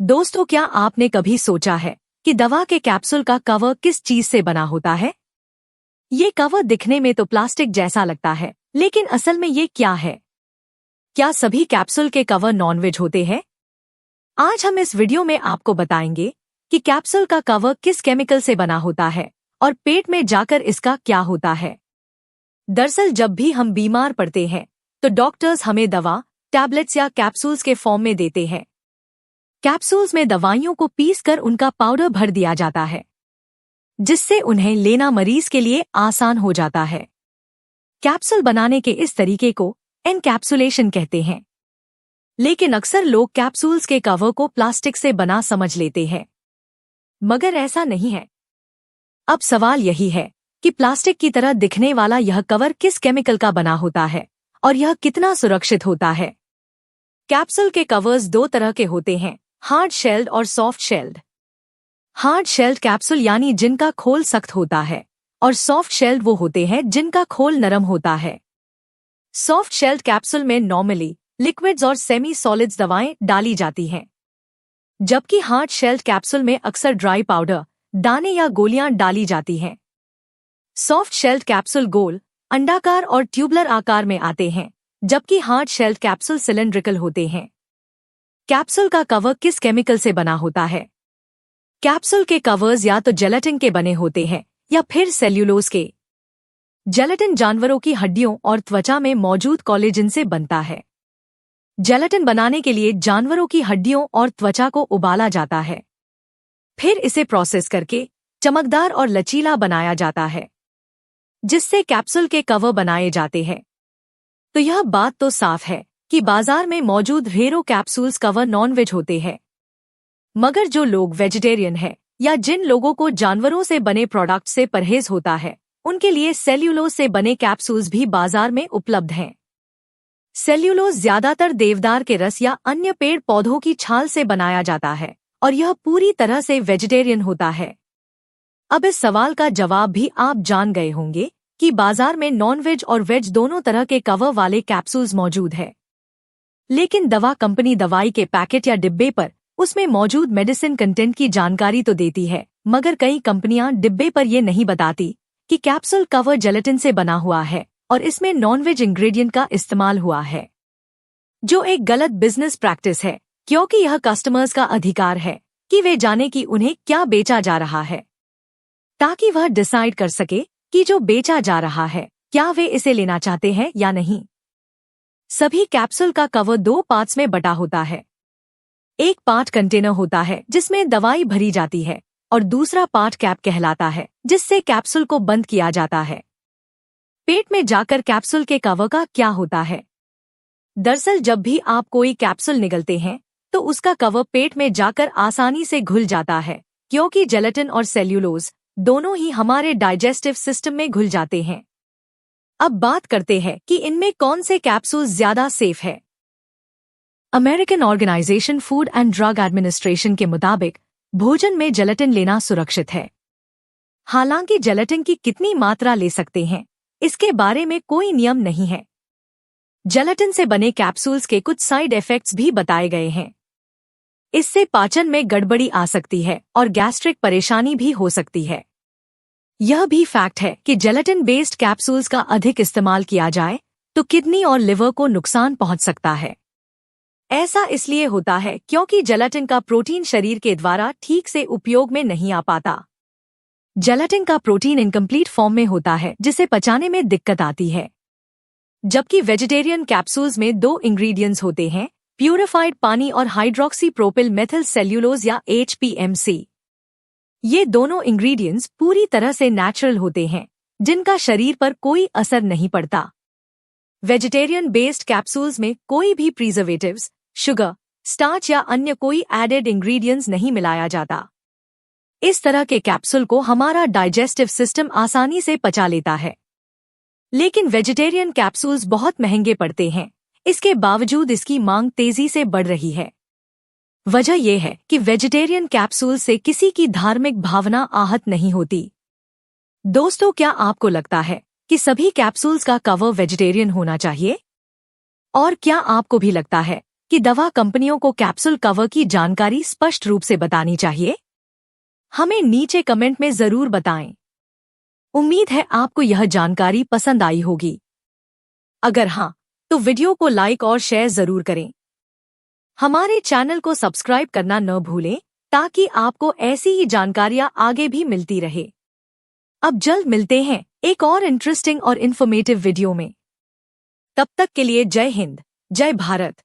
दोस्तों, क्या आपने कभी सोचा है कि दवा के कैप्सूल का कवर किस चीज से बना होता है? ये कवर दिखने में तो प्लास्टिक जैसा लगता है, लेकिन असल में ये क्या है? क्या सभी कैप्सूल के कवर नॉनवेज होते हैं? आज हम इस वीडियो में आपको बताएंगे कि कैप्सूल का कवर किस केमिकल से बना होता है और पेट में जाकर इसका क्या होता है। दरअसल जब भी हम बीमार पड़ते हैं तो डॉक्टर्स हमें दवा, टैबलेट्स या कैप्सूल्स के फॉर्म में देते हैं। कैप्सूल्स में दवाइयों को पीसकर उनका पाउडर भर दिया जाता है, जिससे उन्हें लेना मरीज के लिए आसान हो जाता है। कैप्सूल बनाने के इस तरीके को एनकैप्सुलेशन कहते हैं, लेकिन अक्सर लोग कैप्सूल्स के कवर को प्लास्टिक से बना समझ लेते हैं, मगर ऐसा नहीं है। अब सवाल यही है कि प्लास्टिक की तरह दिखने वाला यह कवर किस केमिकल का बना होता है और यह कितना सुरक्षित होता है। कैप्सूल के कवर्स दो तरह के होते हैं, हार्ड शेल्ड और soft shelled. Hard shelled capsule यानी जिनका खोल सख्त होता है, और सॉफ्ट शेल्ड वो होते हैं जिनका खोल नरम होता है। सॉफ्ट शेल्ड कैप्सूल में नॉर्मली लिक्विड्स और सेमी सॉलिड्स दवाएं डाली जाती हैं, जबकि हार्ड शेल्ड कैप्सूल में अक्सर ड्राई पाउडर, दाने या गोलियां डाली जाती हैं। सॉफ्ट शेल्ड कैप्सूल गोल, अंडाकार और ट्यूबलर आकार में आते हैं, जबकि हार्ड शेल्ड कैप्सूल सिलेंड्रिकल होते हैं। कैप्सूल का कवर किस केमिकल से बना होता है? कैप्सूल के कवर्स या तो जेलेटिन के बने होते हैं या फिर सेल्यूलोज के। जेलेटिन जानवरों की हड्डियों और त्वचा में मौजूद कोलेजन से बनता है। जेलेटिन बनाने के लिए जानवरों की हड्डियों और त्वचा को उबाला जाता है, फिर इसे प्रोसेस करके चमकदार और लचीला बनाया जाता है, जिससे कैप्सूल के कवर बनाए जाते हैं। तो यह बात तो साफ है कि बाजार में मौजूद ढेरों कैप्सूल्स कवर नॉनवेज होते हैं, मगर जो लोग वेजिटेरियन हैं या जिन लोगों को जानवरों से बने प्रोडक्ट से परहेज होता है, उनके लिए सेल्यूलोज से बने कैप्सूल्स भी बाजार में उपलब्ध हैं। सेल्यूलोज ज्यादातर देवदार के रस या अन्य पेड़ पौधों की छाल से बनाया जाता है और यह पूरी तरह से वेजिटेरियन होता है। अब इस सवाल का जवाब भी आप जान गए होंगे कि बाजार में नॉनवेज और वेज दोनों तरह के कवर वाले कैप्सूल्स मौजूद है। लेकिन दवा कंपनी दवाई के पैकेट या डिब्बे पर उसमें मौजूद मेडिसिन कंटेंट की जानकारी तो देती है, मगर कई कंपनियां डिब्बे पर ये नहीं बताती कि कैप्सूल कवर जेलेटिन से बना हुआ है और इसमें नॉनवेज इंग्रेडिएंट का इस्तेमाल हुआ है, जो एक गलत बिजनेस प्रैक्टिस है, क्योंकि यह कस्टमर्स का अधिकार है कि वे जाने कि उन्हें क्या बेचा जा रहा है, ताकि वह डिसाइड कर सके कि जो बेचा जा रहा है क्या वे इसे लेना चाहते हैं या नहीं। सभी कैप्सूल का कवर दो पार्ट्स में बटा होता है। एक पार्ट कंटेनर होता है जिसमें दवाई भरी जाती है, और दूसरा पार्ट कैप कहलाता है, जिससे कैप्सूल को बंद किया जाता है। पेट में जाकर कैप्सूल के कवर का क्या होता है? दरअसल जब भी आप कोई कैप्सूल निगलते हैं तो उसका कवर पेट में जाकर आसानी से घुल जाता है, क्योंकि जेलेटिन और सेल्यूलोज दोनों ही हमारे डाइजेस्टिव सिस्टम में घुल जाते हैं। अब बात करते हैं कि इनमें कौन से कैप्सूल ज्यादा सेफ है। American organisation food and drug administration के मुताबिक भोजन में जेलेटिन लेना सुरक्षित है। हालांकि जेलेटिन की कितनी मात्रा ले सकते हैं, इसके बारे में कोई नियम नहीं है। जेलेटिन से बने कैप्सूल्स के कुछ साइड इफेक्ट्स भी बताए गए हैं। इससे पाचन में गड़बड़ी आ सकती है और गैस्ट्रिक परेशानी भी हो सकती है। यह भी फैक्ट है कि जेलेटिन बेस्ड कैप्सूल्स का अधिक इस्तेमाल किया जाए तो किडनी और लिवर को नुकसान पहुंच सकता है। ऐसा इसलिए होता है क्योंकि जेलेटिन का प्रोटीन शरीर के द्वारा ठीक से उपयोग में नहीं आ पाता। जेलेटिन का प्रोटीन इनकम्प्लीट फॉर्म में होता है, जिसे पचाने में दिक्कत आती है। जबकि वेजिटेरियन कैप्सूल्स में दो इंग्रेडिएंट्स होते हैं, प्यूरिफाइड पानी और हाइड्रोक्सी प्रोपिल मेथिल सेल्यूलोज या HPMC। ये दोनों इंग्रेडिएंट्स पूरी तरह से नेचुरल होते हैं, जिनका शरीर पर कोई असर नहीं पड़ता। वेजिटेरियन बेस्ड कैप्सूल्स में कोई भी प्रिजर्वेटिव्स, शुगर, स्टार्च या अन्य कोई एडेड इंग्रेडिएंट्स नहीं मिलाया जाता। इस तरह के कैप्सूल को हमारा डाइजेस्टिव सिस्टम आसानी से पचा लेता है। लेकिन वेजिटेरियन कैप्सूल्स बहुत महंगे पड़ते हैं, इसके बावजूद इसकी मांग तेजी से बढ़ रही है। वजह यह है कि वेजिटेरियन कैप्सूल से किसी की धार्मिक भावना आहत नहीं होती। दोस्तों, क्या आपको लगता है कि सभी कैप्सूल्स का कवर वेजिटेरियन होना चाहिए? और क्या आपको भी लगता है कि दवा कंपनियों को कैप्सूल कवर की जानकारी स्पष्ट रूप से बतानी चाहिए? हमें नीचे कमेंट में जरूर बताएं। उम्मीद है आपको यह जानकारी पसंद आई होगी। अगर हाँ, तो वीडियो को लाइक और शेयर जरूर करें। हमारे चैनल को सब्सक्राइब करना न भूलें ताकि आपको ऐसी ही जानकारियां आगे भी मिलती रहे। अब जल्द मिलते हैं एक और इंटरेस्टिंग और इन्फॉर्मेटिव वीडियो में। तब तक के लिए जय हिंद, जय भारत।